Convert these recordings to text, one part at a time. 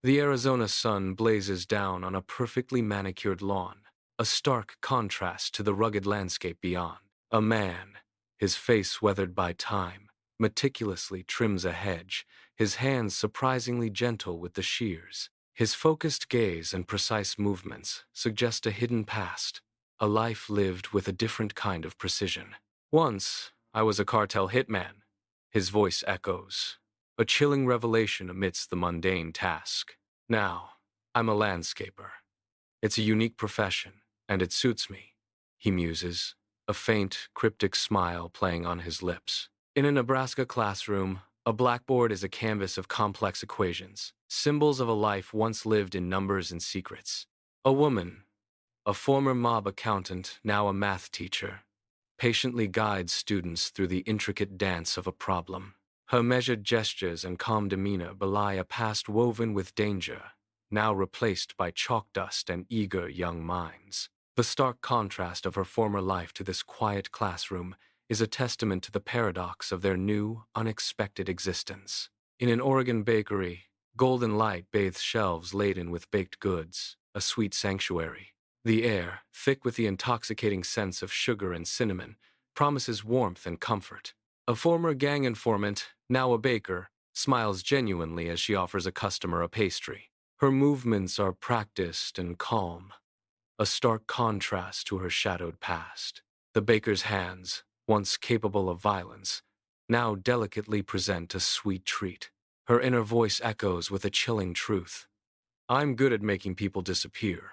The Arizona sun blazes down on a perfectly manicured lawn, a stark contrast to the rugged landscape beyond. A man, his face weathered by time, meticulously trims a hedge, his hands surprisingly gentle with the shears. His focused gaze and precise movements suggest a hidden past, a life lived with a different kind of precision. Once, I was a cartel hitman, his voice echoes, a chilling revelation amidst the mundane task. Now, I'm a landscaper. It's a unique profession, and it suits me, he muses, a faint, cryptic smile playing on his lips. In a Nebraska classroom, a blackboard is a canvas of complex equations, symbols of a life once lived in numbers and secrets. A woman, a former mob accountant, now a math teacher, patiently guides students through the intricate dance of a problem. Her measured gestures and calm demeanor belie a past woven with danger, now replaced by chalk dust and eager young minds. The stark contrast of her former life to this quiet classroom is a testament to the paradox of their new, unexpected existence. In an Oregon bakery, golden light bathes shelves laden with baked goods, a sweet sanctuary. The air, thick with the intoxicating scents of sugar and cinnamon, promises warmth and comfort. A former gang informant, now a baker, smiles genuinely as she offers a customer a pastry. Her movements are practiced and calm, a stark contrast to her shadowed past. The baker's hands, once capable of violence, now delicately present a sweet treat. Her inner voice echoes with a chilling truth. I'm good at making people disappear.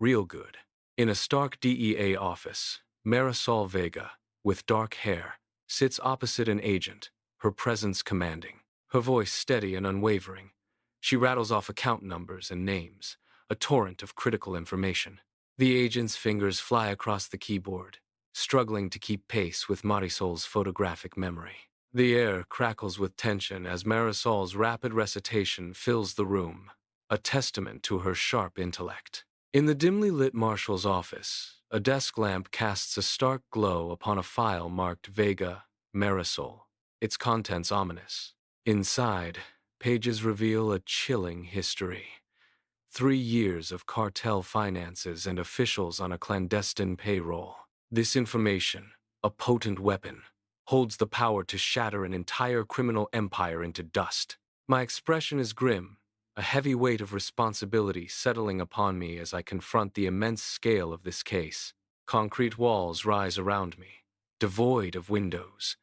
Real good. In a stark DEA office, Marisol Vega, with dark hair, sits opposite an agent, her presence commanding, her voice steady and unwavering. She rattles off account numbers and names, a torrent of critical information. The agent's fingers fly across the keyboard, struggling to keep pace with Marisol's photographic memory. The air crackles with tension as Marisol's rapid recitation fills the room, a testament to her sharp intellect. In the dimly lit Marshal's office, a desk lamp casts a stark glow upon a file marked Vega, Marisol, its contents ominous. Inside, pages reveal a chilling history. 3 years of cartel finances and officials on a clandestine payroll. This information, a potent weapon, holds the power to shatter an entire criminal empire into dust. My expression is grim, a heavy weight of responsibility settling upon me as I confront the immense scale of this case. Concrete walls rise around me, devoid of windows.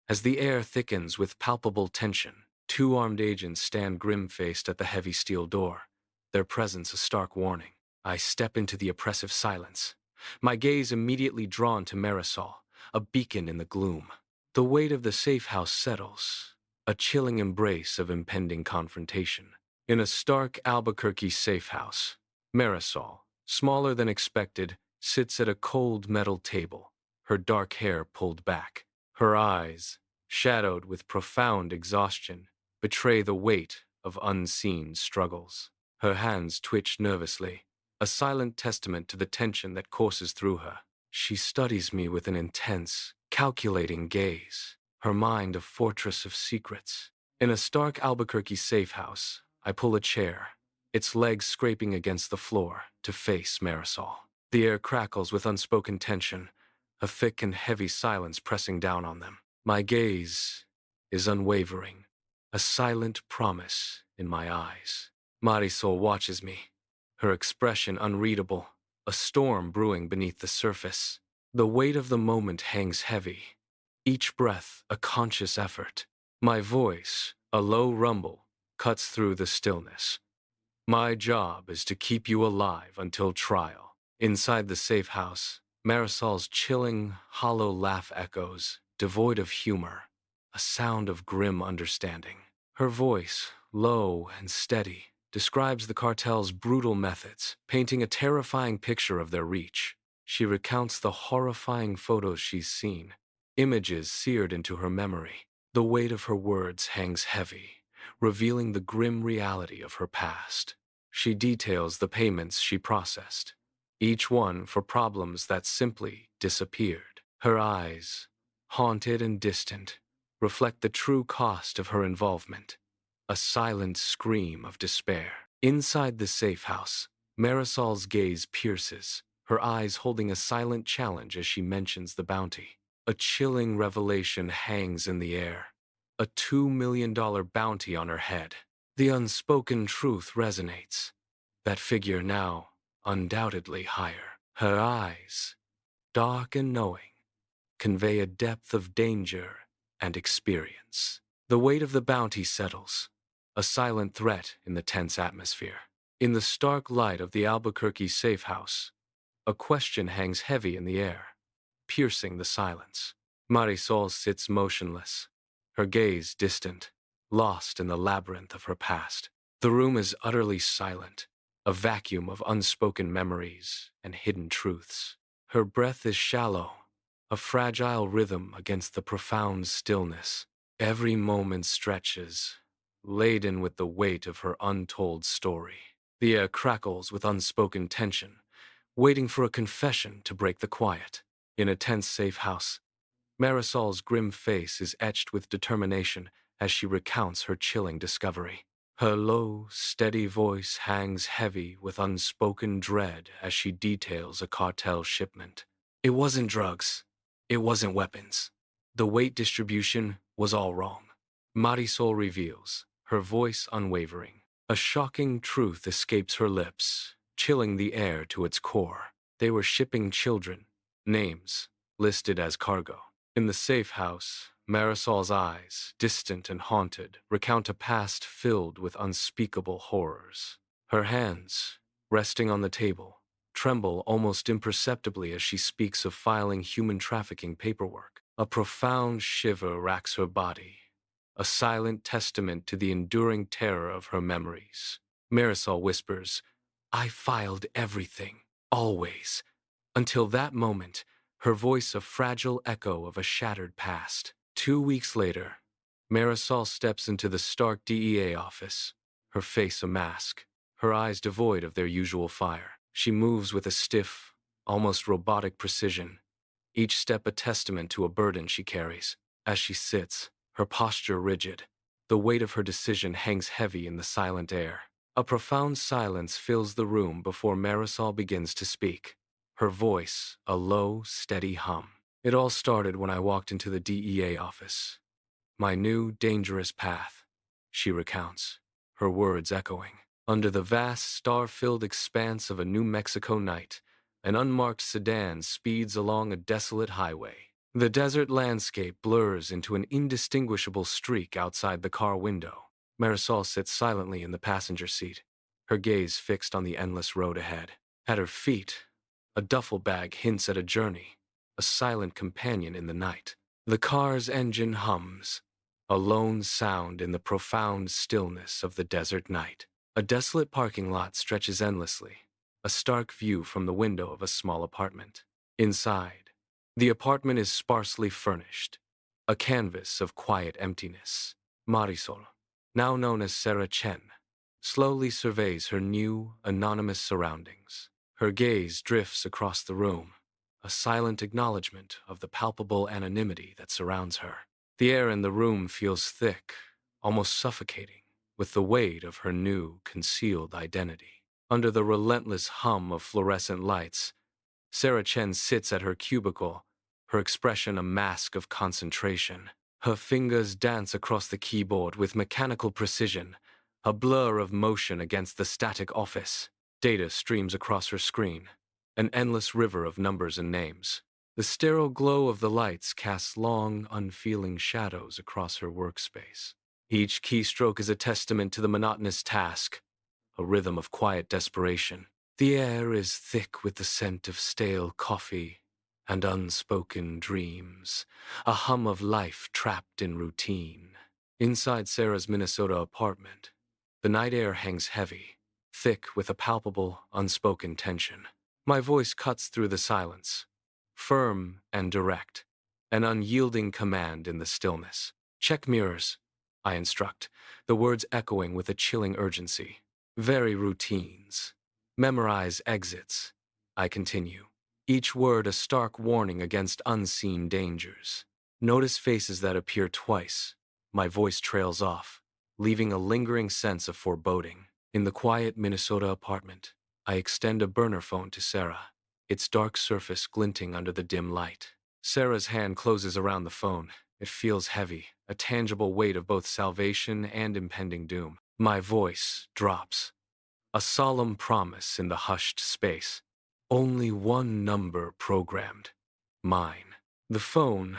As the air thickens with palpable tension, 2 armed agents stand grim-faced at the heavy steel door, their presence a stark warning. I step into the oppressive silence, my gaze immediately drawn to Marisol, a beacon in the gloom. The weight of the safe house settles, a chilling embrace of impending confrontation. In a stark Albuquerque safe house, Marisol, smaller than expected, sits at a cold metal table, her dark hair pulled back. Her eyes, shadowed with profound exhaustion, betray the weight of unseen struggles. Her hands twitch nervously, a silent testament to the tension that courses through her. She studies me with an intense, calculating gaze, her mind a fortress of secrets. In a stark Albuquerque safe house, I pull a chair, its legs scraping against the floor, to face Marisol. The air crackles with unspoken tension, a thick and heavy silence pressing down on them. My gaze is unwavering, a silent promise in my eyes. Marisol watches me, her expression unreadable, a storm brewing beneath the surface. The weight of the moment hangs heavy, each breath a conscious effort. My voice, a low rumble, cuts through the stillness. My job is to keep you alive until trial. Inside the safe house, Marisol's chilling, hollow laugh echoes, devoid of humor, a sound of grim understanding. Her voice, low and steady, describes the cartel's brutal methods, painting a terrifying picture of their reach. She recounts the horrifying photos she's seen, images seared into her memory. The weight of her words hangs heavy, revealing the grim reality of her past. She details the payments she processed, each one for problems that simply disappeared. Her eyes, haunted and distant, reflect the true cost of her involvement, a silent scream of despair. Inside the safe house, Marisol's gaze pierces, her eyes holding a silent challenge as she mentions the bounty. A chilling revelation hangs in the air. A $2 million bounty on her head. The unspoken truth resonates. That figure now, undoubtedly higher. Her eyes, dark and knowing, convey a depth of danger and experience. The weight of the bounty settles, a silent threat in the tense atmosphere. In the stark light of the Albuquerque safe house, a question hangs heavy in the air, piercing the silence. Marisol sits motionless, her gaze distant, lost in the labyrinth of her past. The room is utterly silent, a vacuum of unspoken memories and hidden truths. Her breath is shallow, a fragile rhythm against the profound stillness. Every moment stretches, laden with the weight of her untold story. The air crackles with unspoken tension, waiting for a confession to break the quiet. In a tense safe house, Marisol's grim face is etched with determination as she recounts her chilling discovery. Her low, steady voice hangs heavy with unspoken dread as she details a cartel shipment. It wasn't drugs. It wasn't weapons. The weight distribution was all wrong. Marisol reveals, her voice unwavering. A shocking truth escapes her lips, chilling the air to its core. They were shipping children, names listed as cargo. In the safe house, Marisol's eyes, distant and haunted, recount a past filled with unspeakable horrors. Her hands, resting on the table, tremble almost imperceptibly as she speaks of filing human trafficking paperwork. A profound shiver racks her body, a silent testament to the enduring terror of her memories. Marisol whispers, "I filed everything, always." Until that moment, her voice a fragile echo of a shattered past. 2 weeks later, Marisol steps into the stark DEA office, her face a mask, her eyes devoid of their usual fire. She moves with a stiff, almost robotic precision, each step a testament to a burden she carries. As she sits, her posture rigid, the weight of her decision hangs heavy in the silent air. A profound silence fills the room before Marisol begins to speak, her voice a low, steady hum. It all started when I walked into the DEA office. My new, dangerous path, she recounts, her words echoing. Under the vast, star-filled expanse of a New Mexico night, an unmarked sedan speeds along a desolate highway. The desert landscape blurs into an indistinguishable streak outside the car window. Marisol sits silently in the passenger seat, her gaze fixed on the endless road ahead. At her feet, a duffel bag hints at a journey, a silent companion in the night. The car's engine hums, a lone sound in the profound stillness of the desert night. A desolate parking lot stretches endlessly, a stark view from the window of a small apartment. Inside, the apartment is sparsely furnished, a canvas of quiet emptiness. Marisol, now known as Sarah Chen, slowly surveys her new, anonymous surroundings. Her gaze drifts across the room, a silent acknowledgement of the palpable anonymity that surrounds her. The air in the room feels thick, almost suffocating, with the weight of her new, concealed identity. Under the relentless hum of fluorescent lights, Sarah Chen sits at her cubicle, her expression a mask of concentration. Her fingers dance across the keyboard with mechanical precision, a blur of motion against the static office. Data streams across her screen, an endless river of numbers and names. The sterile glow of the lights casts long, unfeeling shadows across her workspace. Each keystroke is a testament to the monotonous task, a rhythm of quiet desperation. The air is thick with the scent of stale coffee and unspoken dreams, a hum of life trapped in routine. Inside Sarah's Minnesota apartment, the night air hangs heavy, thick with a palpable, unspoken tension. My voice cuts through the silence, firm and direct, an unyielding command in the stillness. "Check mirrors," I instruct, the words echoing with a chilling urgency. "Vary routines. Memorize exits," I continue, each word a stark warning against unseen dangers. "Notice faces that appear twice." My voice trails off, leaving a lingering sense of foreboding. In the quiet Minnesota apartment, I extend a burner phone to Sarah, its dark surface glinting under the dim light. Sarah's hand closes around the phone. It feels heavy, a tangible weight of both salvation and impending doom. My voice drops, a solemn promise in the hushed space. Only one number programmed. Mine. The phone,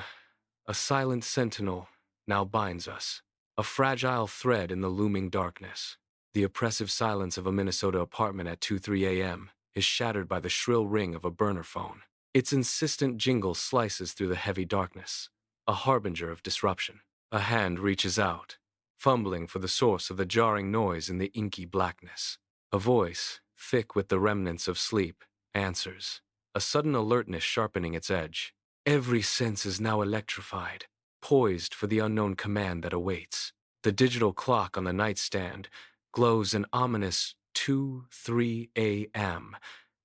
a silent sentinel, now binds us. A fragile thread in the looming darkness. The oppressive silence of a Minnesota apartment at 2-3 a.m. is shattered by the shrill ring of a burner phone. Its insistent jingle slices through the heavy darkness, a harbinger of disruption. A hand reaches out, fumbling for the source of the jarring noise in the inky blackness. A voice, thick with the remnants of sleep, answers, a sudden alertness sharpening its edge. Every sense is now electrified, poised for the unknown command that awaits. The digital clock on the nightstand glows an ominous 2-3 a.m.,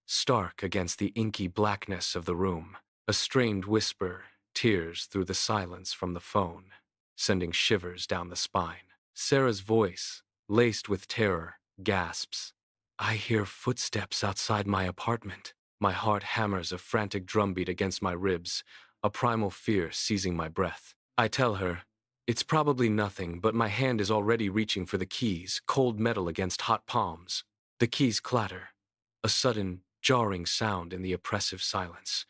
stark against the inky blackness of the room. A strained whisper tears through the silence from the phone, sending shivers down the spine. Sarah's voice, laced with terror, gasps. I hear footsteps outside my apartment. My heart hammers a frantic drumbeat against my ribs, a primal fear seizing my breath. I tell her, it's probably nothing, but my hand is already reaching for the keys, cold metal against hot palms. The keys clatter, a sudden, jarring sound in the oppressive silence,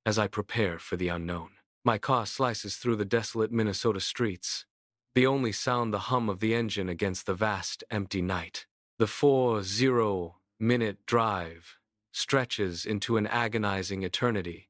as I prepare for the unknown. My car slices through the desolate Minnesota streets, the only sound the hum of the engine against the vast, empty night. The 40-minute drive stretches into an agonizing eternity,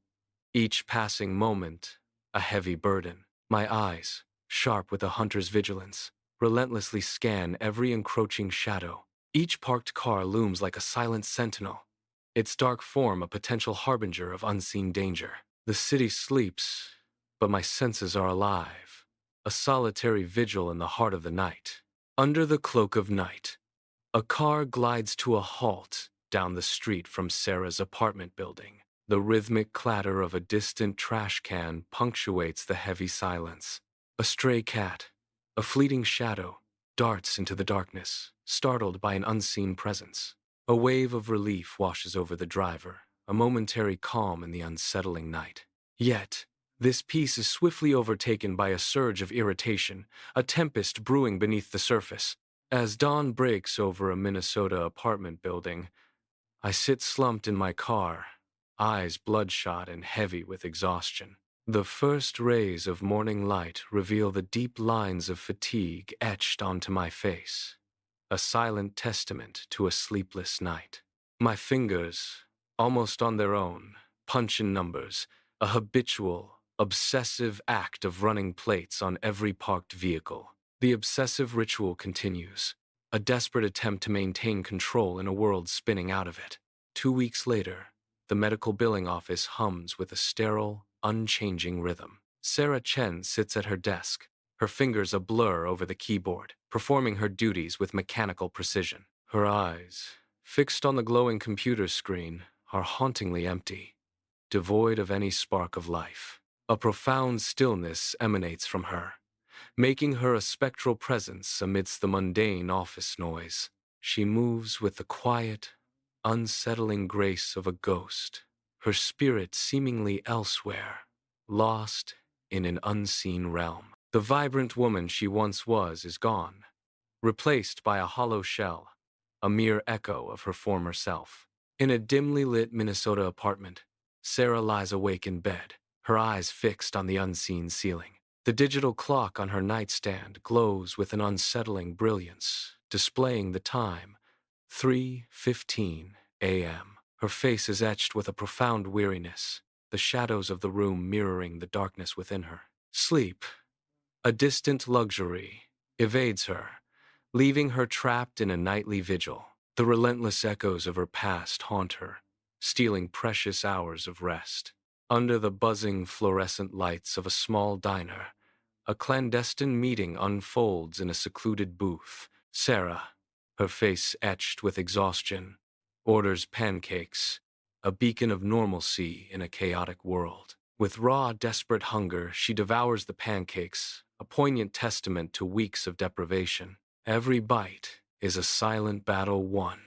each passing moment a heavy burden. My eyes, sharp with a hunter's vigilance, relentlessly scan every encroaching shadow. Each parked car looms like a silent sentinel, its dark form a potential harbinger of unseen danger. The city sleeps, but my senses are alive, a solitary vigil in the heart of the night. Under the cloak of night, a car glides to a halt down the street from Sarah's apartment building. The rhythmic clatter of a distant trash can punctuates the heavy silence. A stray cat, a fleeting shadow, darts into the darkness, startled by an unseen presence. A wave of relief washes over the driver, a momentary calm in the unsettling night. Yet, this peace is swiftly overtaken by a surge of irritation, a tempest brewing beneath the surface. As dawn breaks over a Minnesota apartment building, I sit slumped in my car, eyes bloodshot and heavy with exhaustion. The first rays of morning light reveal the deep lines of fatigue etched onto my face, a silent testament to a sleepless night. My fingers, almost on their own, punch in numbers, a habitual, obsessive act of running plates on every parked vehicle. The obsessive ritual continues, a desperate attempt to maintain control in a world spinning out of it. 2 weeks later, the medical billing office hums with a sterile, unchanging rhythm. Sarah Chen sits at her desk, her fingers a blur over the keyboard, performing her duties with mechanical precision. Her eyes, fixed on the glowing computer screen, are hauntingly empty, devoid of any spark of life. A profound stillness emanates from her, making her a spectral presence amidst the mundane office noise. She moves with the quiet, unsettling grace of a ghost, her spirit seemingly elsewhere, lost in an unseen realm. The vibrant woman she once was is gone, replaced by a hollow shell, a mere echo of her former self. In a dimly lit Minnesota apartment, Sarah lies awake in bed, her eyes fixed on the unseen ceiling. The digital clock on her nightstand glows with an unsettling brilliance, displaying the time, 3:15 a.m. Her face is etched with a profound weariness, the shadows of the room mirroring the darkness within her. Sleep, a distant luxury, evades her, leaving her trapped in a nightly vigil. The relentless echoes of her past haunt her, stealing precious hours of rest. Under the buzzing fluorescent lights of a small diner, a clandestine meeting unfolds in a secluded booth. Sarah, her face etched with exhaustion, orders pancakes, a beacon of normalcy in a chaotic world. With raw, desperate hunger, she devours the pancakes, a poignant testament to weeks of deprivation. Every bite, is a silent battle won,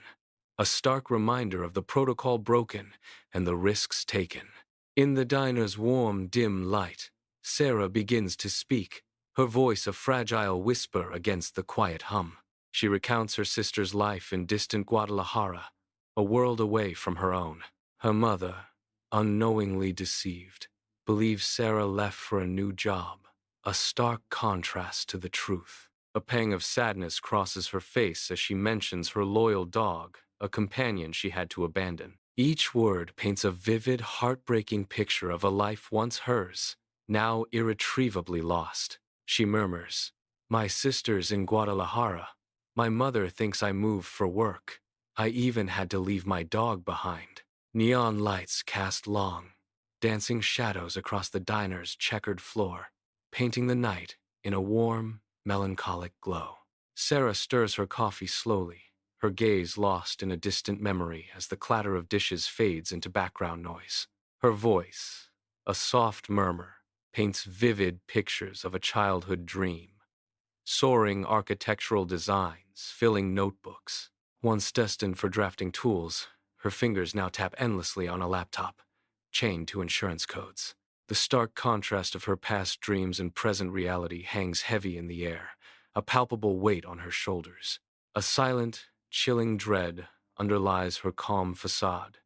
a stark reminder of the protocol broken and the risks taken. In the diner's warm, dim light, Sarah begins to speak, her voice a fragile whisper against the quiet hum. She recounts her sister's life in distant Guadalajara, a world away from her own. Her mother, unknowingly deceived, believes Sarah left for a new job, a stark contrast to the truth. A pang of sadness crosses her face as she mentions her loyal dog, a companion she had to abandon. Each word paints a vivid, heartbreaking picture of a life once hers, now irretrievably lost. She murmurs, "My sister's in Guadalajara. My mother thinks I moved for work. I even had to leave my dog behind." Neon lights cast long, dancing shadows across the diner's checkered floor, painting the night in a warm, melancholic glow. Sarah stirs her coffee slowly, her gaze lost in a distant memory as the clatter of dishes fades into background noise. Her voice, a soft murmur, paints vivid pictures of a childhood dream. Soaring architectural designs filling notebooks. Once destined for drafting tools, her fingers now tap endlessly on a laptop, chained to insurance codes. The stark contrast of her past dreams and present reality hangs heavy in the air, a palpable weight on her shoulders. A silent, chilling dread underlies her calm facade.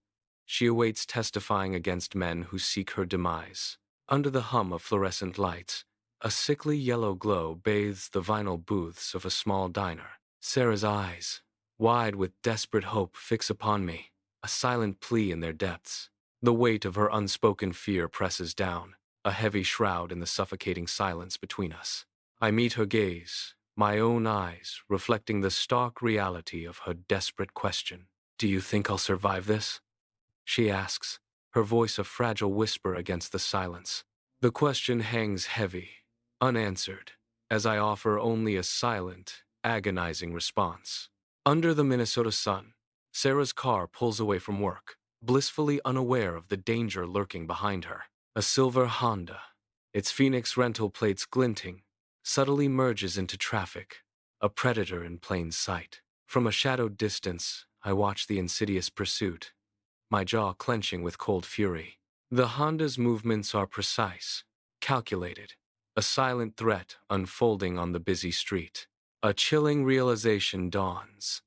She awaits testifying against men who seek her demise. Under the hum of fluorescent lights, a sickly yellow glow bathes the vinyl booths of a small diner. Sarah's eyes, wide with desperate hope, fix upon me, a silent plea in their depths. The weight of her unspoken fear presses down, a heavy shroud in the suffocating silence between us. I meet her gaze, my own eyes reflecting the stark reality of her desperate question. "Do you think I'll survive this?" she asks, her voice a fragile whisper against the silence. The question hangs heavy, unanswered, as I offer only a silent, agonizing response. Under the Minnesota sun, Sarah's car pulls away from work, blissfully unaware of the danger lurking behind her. A silver Honda, its Phoenix rental plates glinting, subtly merges into traffic, a predator in plain sight. From a shadowed distance, I watch the insidious pursuit, my jaw clenching with cold fury. The Honda's movements are precise, calculated, a silent threat unfolding on the busy street. A chilling realization dawns.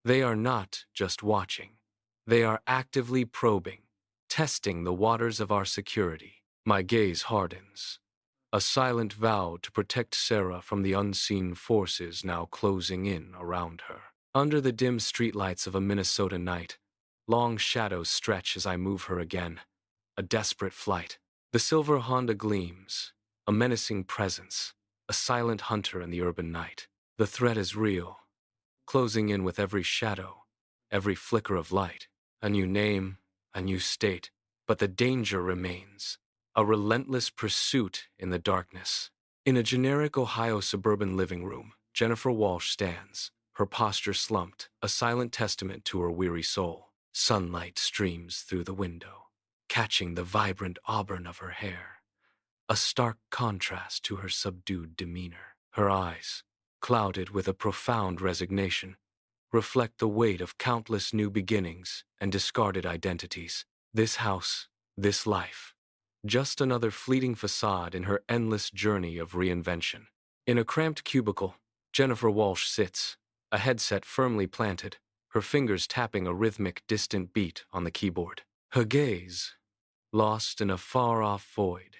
They are not just watching. They are actively probing, testing the waters of our security. My gaze hardens. A silent vow to protect Sarah from the unseen forces now closing in around her. Under the dim streetlights of a Minnesota night, long shadows stretch as I move her again. A desperate flight. The silver Honda gleams, a menacing presence, a silent hunter in the urban night. The threat is real, closing in with every shadow, every flicker of light. A new name, a new state, but the danger remains. A relentless pursuit in the darkness. In a generic Ohio suburban living room, Jennifer Walsh stands, her posture slumped, a silent testament to her weary soul. Sunlight streams through the window, catching the vibrant auburn of her hair, a stark contrast to her subdued demeanor. Her eyes, clouded with a profound resignation, reflect the weight of countless new beginnings and discarded identities. This house, this life, just another fleeting facade in her endless journey of reinvention. In a cramped cubicle, Jennifer Walsh sits, a headset firmly planted, her fingers tapping a rhythmic, distant beat on the keyboard. Her gaze, lost in a far-off void,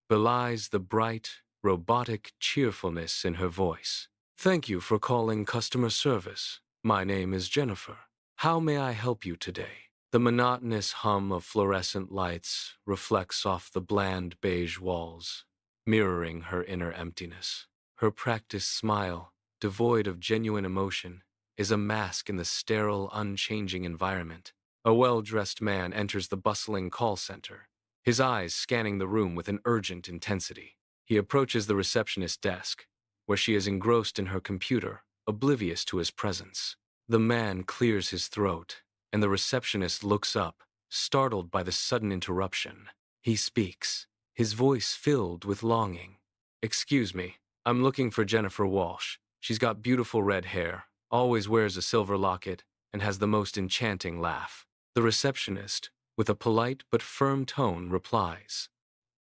belies the bright, robotic cheerfulness in her voice. "Thank you for calling customer service. My name is Jennifer. How may I help you today?" The monotonous hum of fluorescent lights reflects off the bland beige walls, mirroring her inner emptiness. Her practiced smile, devoid of genuine emotion, is a mask in the sterile, unchanging environment. A well-dressed man enters the bustling call center, his eyes scanning the room with an urgent intensity. He approaches the receptionist's desk, where she is engrossed in her computer, oblivious to his presence. The man clears his throat, and the receptionist looks up, startled by the sudden interruption. He speaks, his voice filled with longing. "Excuse me, I'm looking for Jennifer Walsh. She's got beautiful red hair, always wears a silver locket, and has the most enchanting laugh. The receptionist, with a polite but firm tone, replies,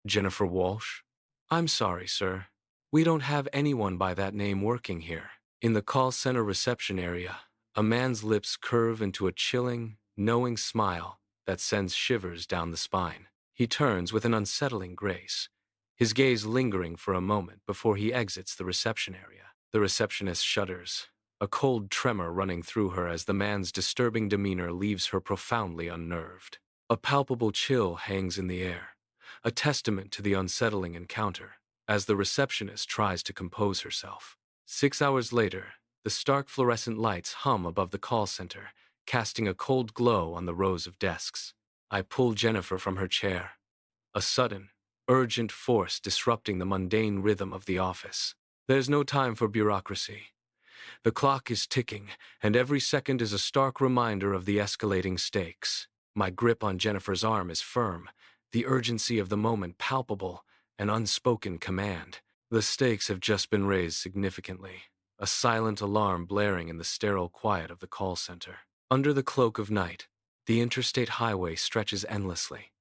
Jennifer Walsh? I'm sorry, sir. We don't have anyone by that name working here. In the call center reception area, a man's lips curve into a chilling, knowing smile that sends shivers down the spine. He turns with an unsettling grace, his gaze lingering for a moment before he exits the reception area. The receptionist shudders, a cold tremor running through her as the man's disturbing demeanor leaves her profoundly unnerved. A palpable chill hangs in the air, a testament to the unsettling encounter, as the receptionist tries to compose herself. 6 hours later, the stark fluorescent lights hum above the call center, casting a cold glow on the rows of desks. I pull Jennifer from her chair, a sudden, urgent force disrupting the mundane rhythm of the office. There's no time for bureaucracy. The clock is ticking, and every second is a stark reminder of the escalating stakes. My grip on Jennifer's arm is firm, the urgency of the moment palpable, an unspoken command. The stakes have just been raised significantly, a silent alarm blaring in the sterile quiet of the call center. Under the cloak of night, the interstate highway stretches endlessly,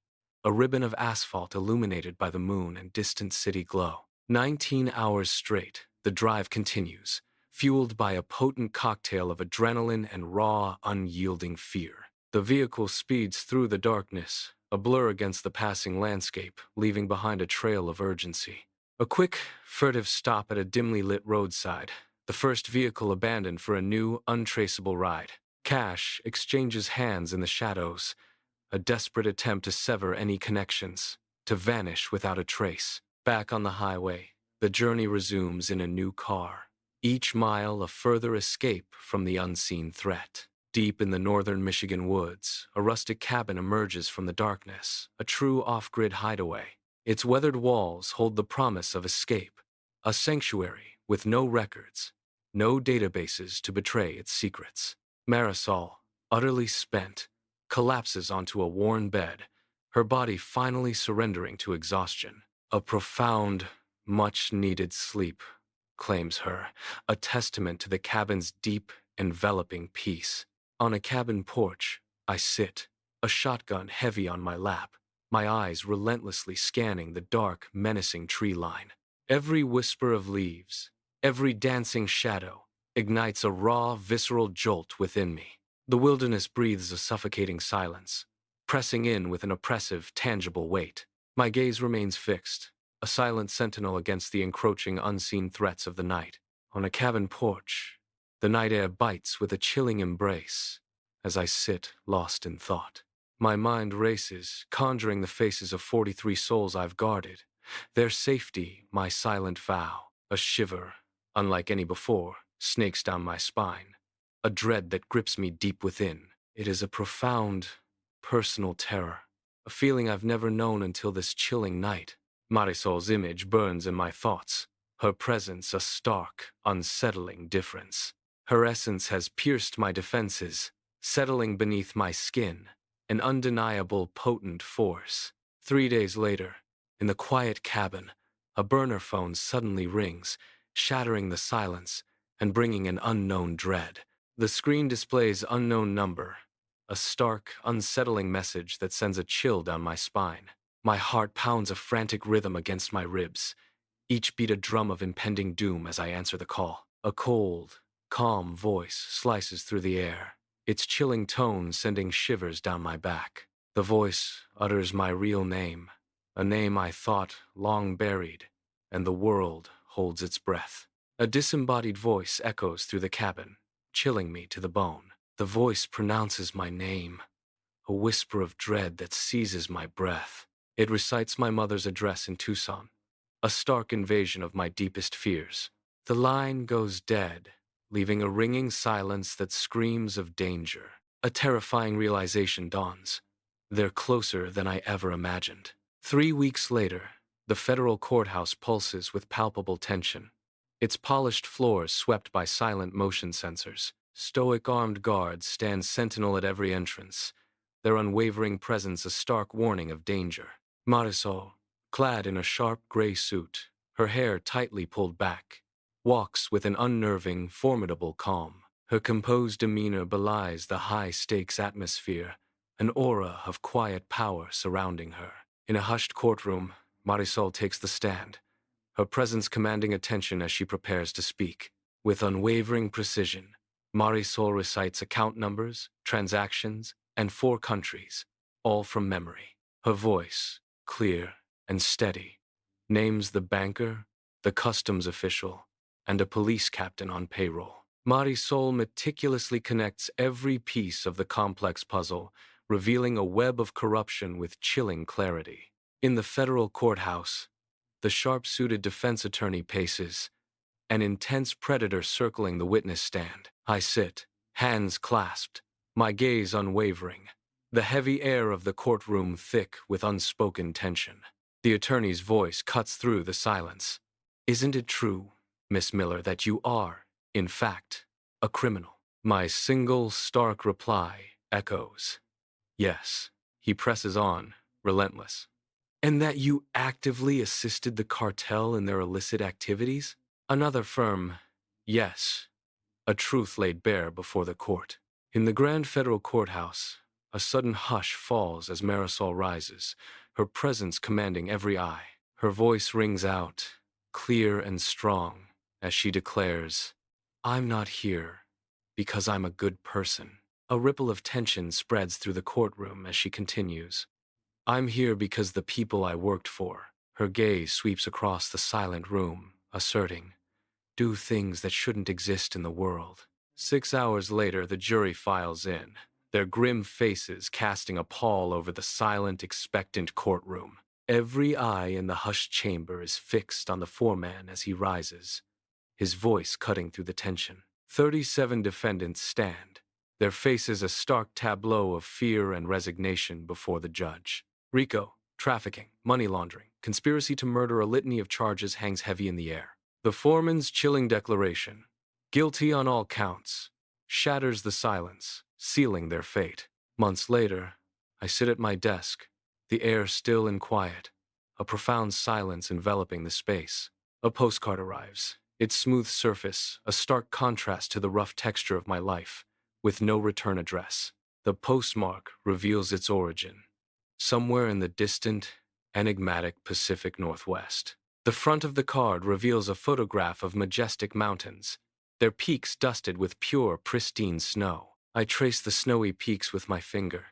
a ribbon of asphalt illuminated by the moon and distant city glow. 19 hours straight, the drive continues, fueled by a potent cocktail of adrenaline and raw, unyielding fear. The vehicle speeds through the darkness, a blur against the passing landscape, leaving behind a trail of urgency. A quick, furtive stop at a dimly lit roadside, the first vehicle abandoned for a new, untraceable ride. Cash exchanges hands in the shadows, a desperate attempt to sever any connections, to vanish without a trace. Back on the highway, the journey resumes in a new car, each mile a further escape from the unseen threat. Deep in the northern Michigan woods, a rustic cabin emerges from the darkness, a true off-grid hideaway. Its weathered walls hold the promise of escape, a sanctuary with no records, no databases to betray its secrets. Marshal, utterly spent, collapses onto a worn bed, her body finally surrendering to exhaustion. A profound, much-needed sleep claims her, a testament to the cabin's deep, enveloping peace. On a cabin porch, I sit, a shotgun heavy on my lap, my eyes relentlessly scanning the dark, menacing tree line. Every whisper of leaves, every dancing shadow, ignites a raw, visceral jolt within me. The wilderness breathes a suffocating silence, pressing in with an oppressive, tangible weight. My gaze remains fixed, a silent sentinel against the encroaching, unseen threats of the night. On a cabin porch, the night air bites with a chilling embrace as I sit, lost in thought. My mind races, conjuring the faces of 43 souls I've guarded, their safety my silent vow. A shiver, unlike any before, snakes down my spine, a dread that grips me deep within. It is a profound, personal terror, a feeling I've never known until this chilling night. Marisol's image burns in my thoughts, her presence a stark, unsettling difference. Her essence has pierced my defenses, settling beneath my skin, an undeniable, potent force. 3 days later, in the quiet cabin, a burner phone suddenly rings, shattering the silence and bringing an unknown dread. The screen displays unknown number, a stark, unsettling message that sends a chill down my spine. My heart pounds a frantic rhythm against my ribs, each beat a drum of impending doom as I answer the call. A cold, calm voice slices through the air, its chilling tone sending shivers down my back. The voice utters my real name, a name I thought long buried, and the world holds its breath. A disembodied voice echoes through the cabin, chilling me to the bone. The voice pronounces my name, a whisper of dread that seizes my breath. It recites my mother's address in Tucson, a stark invasion of my deepest fears. The line goes dead, leaving a ringing silence that screams of danger. A terrifying realization dawns. They're closer than I ever imagined. 3 weeks later, the federal courthouse pulses with palpable tension, its polished floors swept by silent motion sensors. Stoic armed guards stand sentinel at every entrance, their unwavering presence a stark warning of danger. Marisol, clad in a sharp gray suit, her hair tightly pulled back, walks with an unnerving, formidable calm. Her composed demeanor belies the high-stakes atmosphere, an aura of quiet power surrounding her. In a hushed courtroom, Marisol takes the stand, her presence commanding attention as she prepares to speak. With unwavering precision, Marisol recites account numbers, transactions, and 4 countries, all from memory. Her voice, clear and steady, names the banker, the customs official, and a police captain on payroll. Marisol meticulously connects every piece of the complex puzzle, revealing a web of corruption with chilling clarity. In the federal courthouse, the sharp-suited defense attorney paces, an intense predator circling the witness stand. I sit, hands clasped, my gaze unwavering, the heavy air of the courtroom thick with unspoken tension. The attorney's voice cuts through the silence. Isn't it true, Miss Miller, that you are, in fact, a criminal? My single, stark reply echoes. Yes. He presses on, relentless. And that you actively assisted the cartel in their illicit activities? Another firm yes, a truth laid bare before the court. In the grand federal courthouse, a sudden hush falls as Marisol rises, her presence commanding every eye. Her voice rings out, clear and strong, as she declares, I'm not here because I'm a good person. A ripple of tension spreads through the courtroom as she continues. I'm here because the people I worked for. Her gaze sweeps across the silent room, asserting, do things that shouldn't exist in the world. 6 hours later, the jury files in, their grim faces casting a pall over the silent, expectant courtroom. Every eye in the hushed chamber is fixed on the foreman as he rises, his voice cutting through the tension. 37 defendants stand, their faces a stark tableau of fear and resignation before the judge. RICO, trafficking, money laundering, conspiracy to murder, a litany of charges hangs heavy in the air. The foreman's chilling declaration, guilty on all counts, shatters the silence, sealing their fate. Months later, I sit at my desk, the air still and quiet, a profound silence enveloping the space. A postcard arrives, its smooth surface a stark contrast to the rough texture of my life, with no return address. The postmark reveals its origin, somewhere in the distant, enigmatic Pacific Northwest. The front of the card reveals a photograph of majestic mountains, their peaks dusted with pure, pristine snow. I trace the snowy peaks with my finger,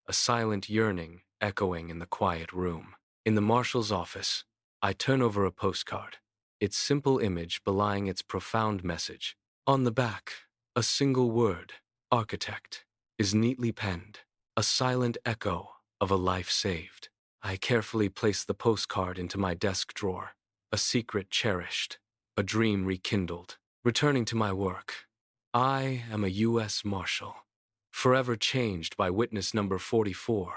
a silent yearning echoing in the quiet room. In the Marshal's office, I turn over a postcard, its simple image belying its profound message. On the back, a single word, architect, is neatly penned, a silent echo of a life saved. I carefully place the postcard into my desk drawer, a secret cherished, a dream rekindled. Returning to my work, I am a U.S. Marshal, forever changed by witness number 44.